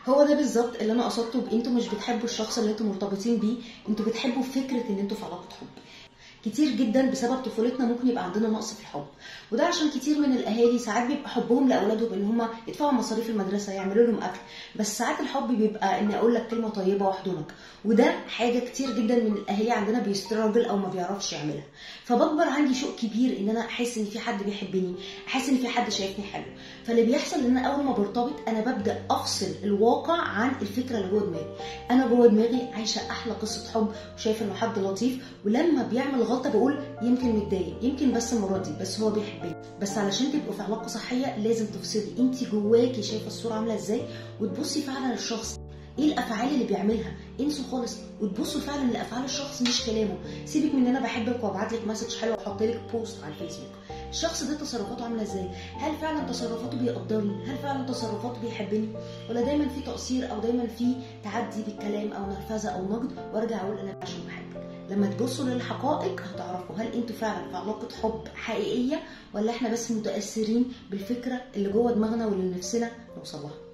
هو ده بالظبط اللي انا قصدته انتوا مش بتحبوا الشخص اللي انتوا مرتبطين بيه، انتوا بتحبوا فكره ان انتوا في علاقه حب. كتير جدا بسبب طفولتنا ممكن يبقى عندنا نقص في الحب، وده عشان كتير من الاهالي ساعات بيبقى حبهم لاولادهم ان هم يدفعوا مصاريف المدرسه، يعملوا لهم اكل، بس ساعات الحب بيبقى اني اقول لك كلمه طيبه واحضنك، وده حاجه كتير جدا من الاهالي عندنا بيستراجل او ما بيعرفش يعملها. فبكبر عندي شوق كبير ان انا احس ان في حد بيحبني، احس ان في حد شايفني حلو. فاللي بيحصل ان انا اول ما برتبط انا ببدا افصل الواقع عن الفكره اللي جوه دماغي. انا جوه دماغي عايشه احلى قصه حب وشايف انه حد لطيف، ولما بيعمل غلطه بقول يمكن متضايق، يمكن بس المره دي بس هو بيحبني. بس علشان تبقوا في علاقه صحيه لازم تفصلي انت جواكي شايفه الصوره عامله ازاي، وتبصي فعلا للشخص ايه الافعال اللي بيعملها، انسوا خالص وتبصوا فعلا لافعال الشخص مش كلامه. سيبك من ان انا بحبك وابعت لك مسج حلو واحط لك بوست على الفيسبوك، الشخص ده تصرفاته عامله ازاي؟ هل فعلا تصرفاته بيقدرني؟ هل فعلا تصرفاته بيحبني؟ ولا دايما في تقصير او دايما في تعدي بالكلام او نرفزه او نقد وارجع اقول انا عشان بحبك؟ لما تبصوا للحقائق هتعرفوا هل انتوا فعلا في علاقه حب حقيقيه، ولا احنا بس متاثرين بالفكره اللي جوه دماغنا واللي نفسنا نوصلها.